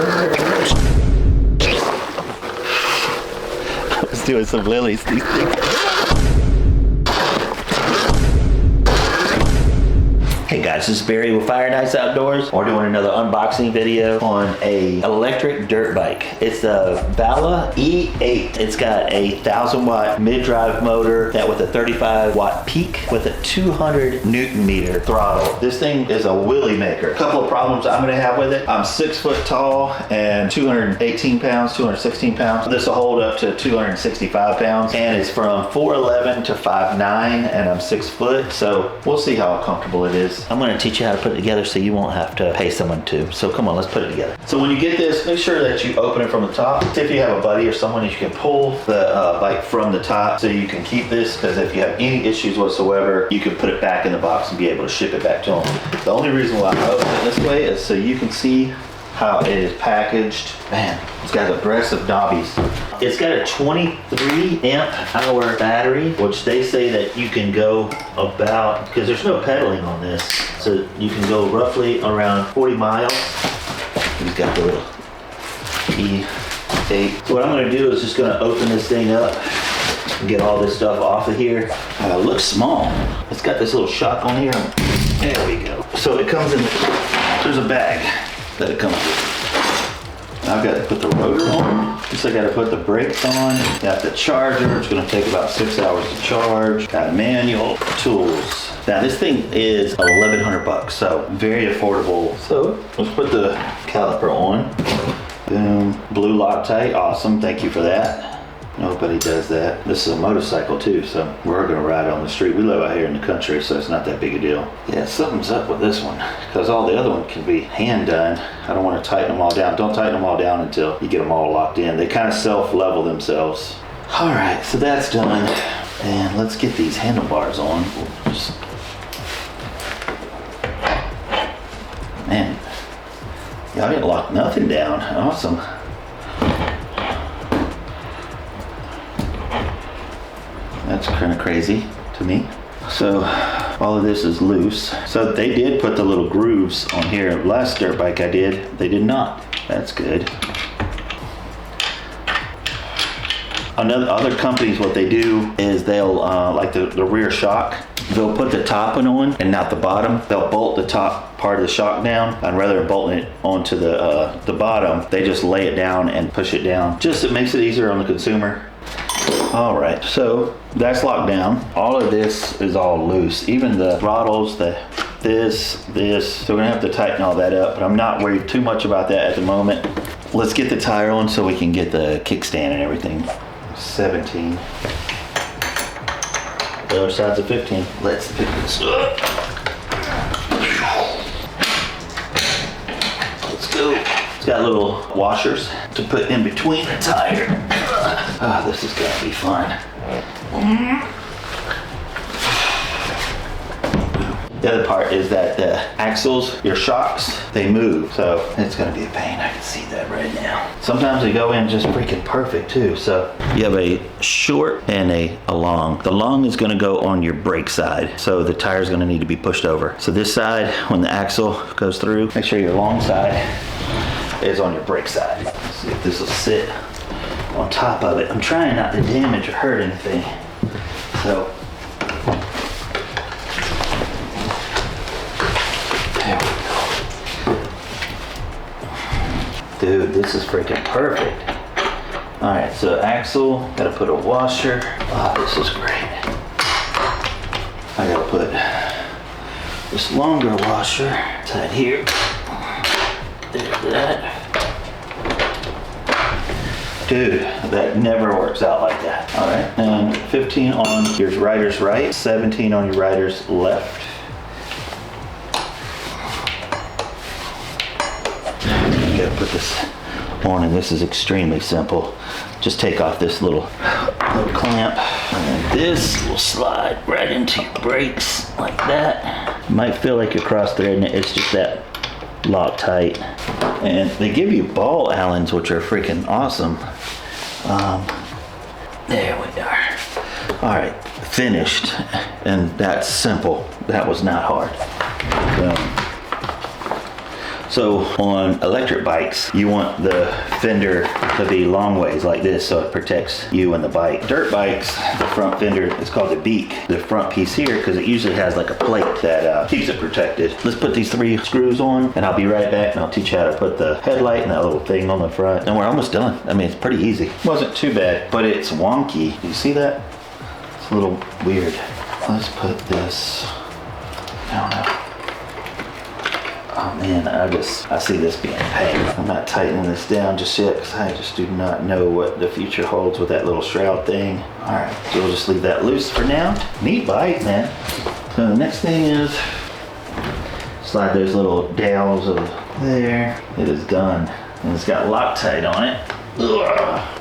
I was doing some lilies. These things. Hey guys, this is Barry with Fire and Ice Outdoors. We're doing another unboxing video on a electric dirt bike. It's a Vela E8. It's got a 1,000 watt mid-drive motor that with a 35 watt peak with a 200 Newton meter throttle. This thing is a wheelie maker. A couple of problems I'm gonna have with it. I'm 6 foot tall and 218 pounds, 216 pounds. This will hold up to 265 pounds and it's from 4'11" to 5'9" and I'm 6 foot. So we'll see how comfortable it is. I'm gonna teach you how to put it together so you won't have to pay someone to. So come on, let's put it together. So when you get this, make sure that you open it from the top. If you have a buddy or someone, you can pull the bike from the top so you can keep this, because if you have any issues whatsoever, you can put it back in the box and be able to ship it back to them. The only reason why I open it this way is so you can see how it is packaged. Man, it's got aggressive knobbies. It's got a 23 amp hour battery, which they say that you can go about, because there's no pedaling on this, so you can go roughly around 40 miles. We've got the little E8. So what I'm gonna do is just gonna open this thing up and get all this stuff off of here. It looks small. It's got this little shock on here. There we go. So it comes in, there's a bag that it comes with. I've got to put the rotor on. Just I got to put the brakes on. Got the charger. It's going to take about 6 hours to charge. Got a manual, tools. Now this thing is 1,100 bucks, so very affordable. So let's put the caliper on. Boom. Blue Loctite. Awesome. Thank you for that. Nobody does that. This is a motorcycle too, so we're gonna ride on the street. We live out here in the country, so it's not that big a deal. Yeah, something's up with this one, because all the other one can be hand done. I don't want to tighten them all down. Don't tighten them all down until you get them all locked in. They kind of self-level themselves. All right, so that's done. And let's get these handlebars on. Man, y'all didn't lock nothing down. Awesome. That's kind of crazy to me. So all of this is loose. So they did put the little grooves on here. Last dirt bike I did, they did not. That's good. Other companies, what they do is they'll, like the rear shock, they'll put the top one on and not the bottom. They'll bolt the top part of the shock down, and rather than bolting it onto the bottom, they just lay it down and push it down. Just it makes it easier on the consumer. All right, so that's locked down. All of this is all loose. Even the throttles, this. So we're gonna have to tighten all that up, but I'm not worried too much about that at the moment. Let's get the tire on so we can get the kickstand and everything. 17. The other side's a 15. Let's pick this up. Let's go. It's got little washers to put in between the tire. This is gonna be fun. The other part is that the axles, your shocks, they move. So it's gonna be a pain. I can see that right now. Sometimes they go in just freaking perfect too. So you have a short and a long. The long is gonna go on your brake side. So the tire is gonna need to be pushed over. So this side, when the axle goes through, make sure your long side is on your brake side. Let's see if this will sit on top of it. I'm trying not to damage or hurt anything. So there we go. Dude, this is freaking perfect. All right, so axle, gotta put a washer. Wow, this is great. I gotta put this longer washer. It's right here. There's that. Dude, that never works out like that. All right, and 15 on your rider's right, 17 on your rider's left. You gotta put this on, and this is extremely simple. Just take off this little clamp, and this will slide right into your brakes like that. You might feel like you're cross-threading it. It's just that Loctite. And they give you ball Allens, which are freaking awesome. There we are. All right, finished. And that's simple. That was not hard. So on electric bikes, you want the fender to be long ways like this so it protects you and the bike. Dirt bikes, the front fender is called the beak. The front piece here, because it usually has like a plate that keeps it protected. Let's put these 3 screws on and I'll be right back and I'll teach you how to put the headlight and that little thing on the front. And we're almost done. I mean, it's pretty easy. Wasn't too bad, but it's wonky. You see that? It's a little weird. Let's put this, I don't know. Oh man, I see this being a pain. I'm not tightening this down just yet because I just do not know what the future holds with that little shroud thing. All right, so we'll just leave that loose for now. Neat bike, man. So the next thing is slide those little dowels of there. It is done. And it's got Loctite on it. Ugh.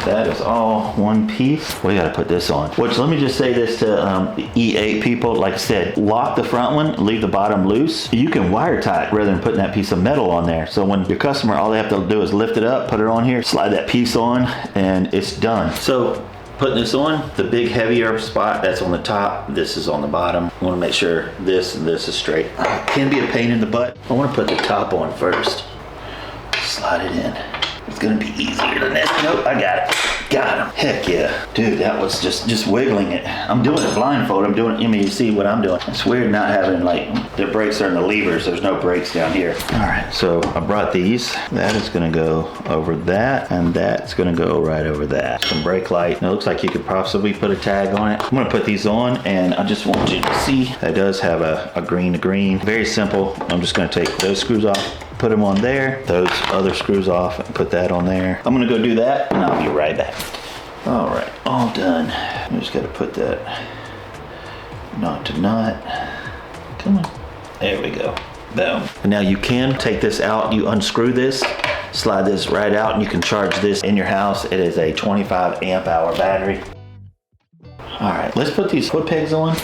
That is all one piece. We gotta put this on. Which, let me just say this to the E8 people. Like I said, lock the front one, leave the bottom loose. You can wire tie it rather than putting that piece of metal on there. So when your customer, all they have to do is lift it up, put it on here, slide that piece on, and it's done. So putting this on, the big heavier spot that's on the top, this is on the bottom. I wanna make sure this and this is straight. Can be a pain in the butt. I wanna put the top on first. Slide it in. It's gonna be easier than this. Nope, I got it. Got him. Heck yeah. Dude, that was just wiggling it. I'm doing it blindfold. I'm doing it, I mean, you see what I'm doing. It's weird not having, like, the brakes are in the levers. There's no brakes down here. All right, so I brought these. That is gonna go over that, and that's gonna go right over that. Some brake light. And it looks like you could possibly put a tag on it. I'm gonna put these on, and I just want you to see that does have a green to green. Very simple. I'm just gonna take those screws off, put them on there, those other screws off, and put that on there. I'm gonna go do that, and I'll be right back. All right, all done. I just gotta put that knot to knot. Come on, there we go, boom. And now you can take this out, you unscrew this, slide this right out, and you can charge this in your house. It is a 25 amp hour battery. All right, let's put these foot pegs on.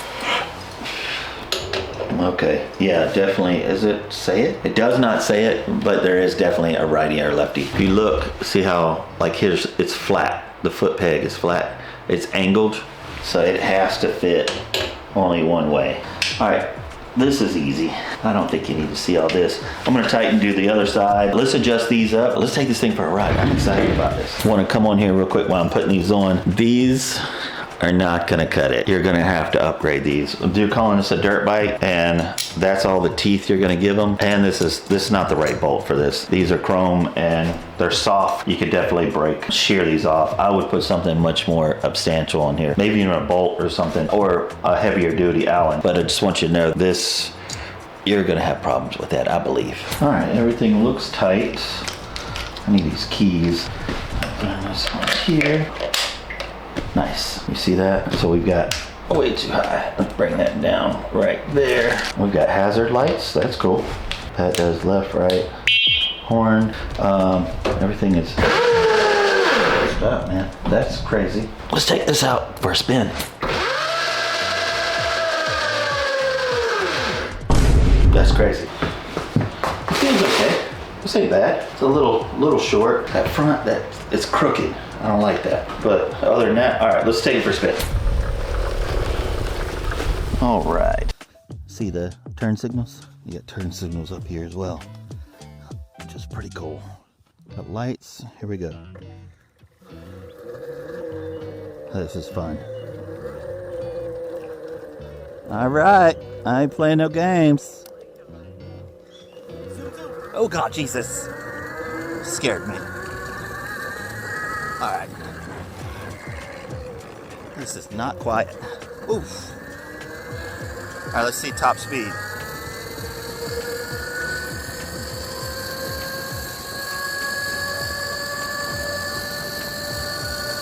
Okay, yeah, definitely. Is it say it? It does not say it, but there is definitely a righty or lefty. If you look, see how, like, here's, it's flat. The foot peg is flat. It's angled, so it has to fit only one way. All right, this is easy. I don't think you need to see all this. I'm gonna tighten, do the other side. Let's adjust these up. Let's take this thing for a ride. I'm excited about this. I wanna come on here real quick while I'm putting these on. These are not gonna cut it. You're gonna have to upgrade these. They're calling this a dirt bike, and that's all the teeth you're gonna give them. And this is not the right bolt for this. These are chrome and they're soft. You could definitely shear these off. I would put something much more substantial on here. Maybe even a bolt or something, or a heavier duty Allen. But I just want you to know this, you're gonna have problems with that, I believe. All right, everything looks tight. I need these keys. Put this on here. Nice, you see that? So we've got way too high. Let's bring that down right there. We've got hazard lights, that's cool. That does left, right, horn. Everything is, oh man, that's crazy. Let's take this out for a spin. That's crazy. Seems okay. This ain't bad. It's a little short. That front, it's crooked. I don't like that. But other than that, all right, let's take it for a spin. All right. See the turn signals? You got turn signals up here as well, which is pretty cool. Got lights. Here we go. This is fun. All right. I ain't playing no games. Oh God, Jesus. Scared me. All right. This is not quiet. Oof. All right, let's see top speed.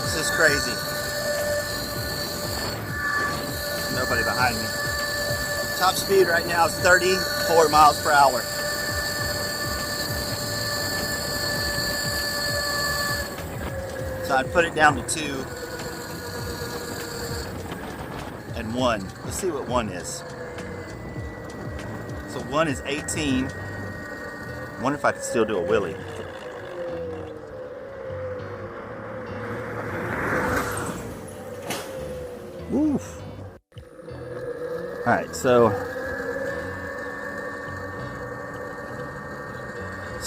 This is crazy. Nobody behind me. Top speed right now is 34 miles per hour. So I'd put it down to 2 and 1. Let's see what 1 is. So 1 is 18. I wonder if I could still do a wheelie. Oof. All right, so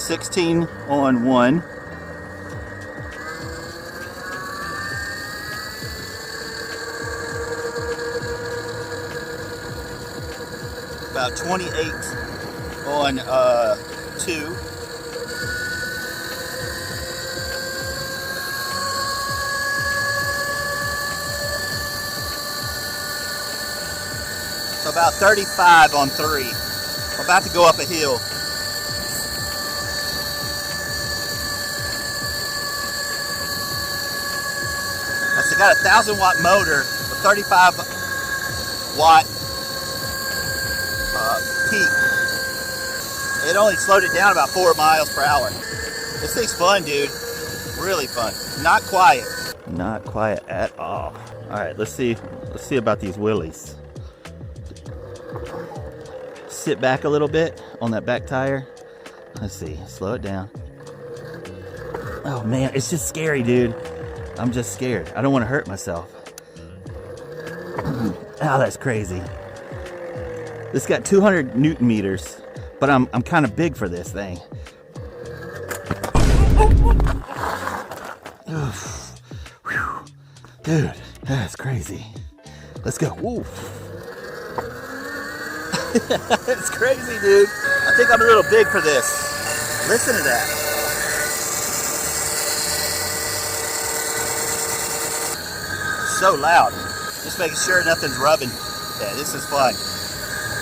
16 on one. About 28 on two. So about 35 on three. I'm about to go up a hill. I got a 1,000-watt motor, a 35-watt peak. It only slowed it down about 4 miles per hour. This thing's fun, dude. Really fun. Not quiet. Not quiet at all. All right, let's see about these wheelies. Sit back a little bit on that back tire. Let's see, slow it down. Oh man, it's just scary, dude. I'm just scared. I don't want to hurt myself. Oh, that's crazy. This got 200 Newton meters, but I'm kind of big for this thing. Dude, that's crazy. Let's go. Woo. It's crazy, dude. I think I'm a little big for this. Listen to that. So loud. Just making sure nothing's rubbing. Yeah, this is fun.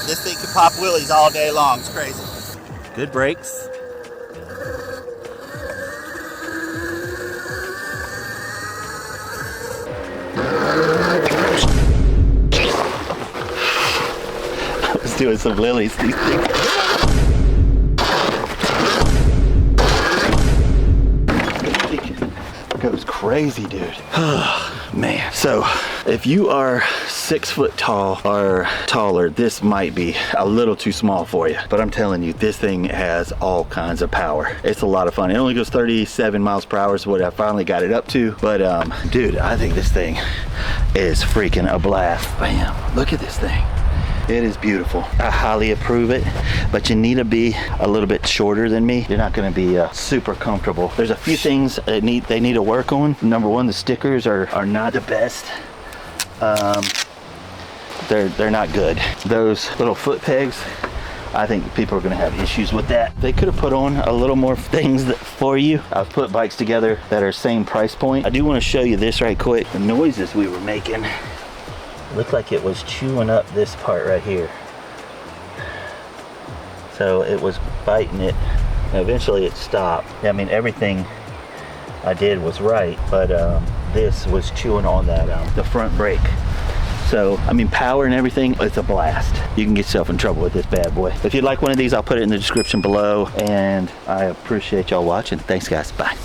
This thing can pop wheelies all day long. It's crazy. Good brakes. I was doing some lilies. These things. Goes crazy, dude. Man, so if you are 6 foot tall or taller, this might be a little too small for you, but I'm telling you, this thing has all kinds of power. It's a lot of fun. It only goes 37 miles per hour is what I finally got it up to, but dude, I think this thing is freaking a blast. Bam, look at this thing. It is beautiful. I highly approve it, but you need to be a little bit shorter than me. You're not going to be super comfortable. There's a few things that they need to work on. Number one, the stickers are not the best. They're not good. Those little foot pegs, I think people are going to have issues with that. They could have put on a little more things for you. I've put bikes together that are same price point. I do want to show you this right quick. The noises we were making. Looked like it was chewing up this part right here. So it was biting it. And eventually it stopped. I mean, everything I did was right, but this was chewing on that the front brake. So, I mean, power and everything, it's a blast. You can get yourself in trouble with this bad boy. If you'd like one of these, I'll put it in the description below, and I appreciate y'all watching. Thanks, guys. Bye.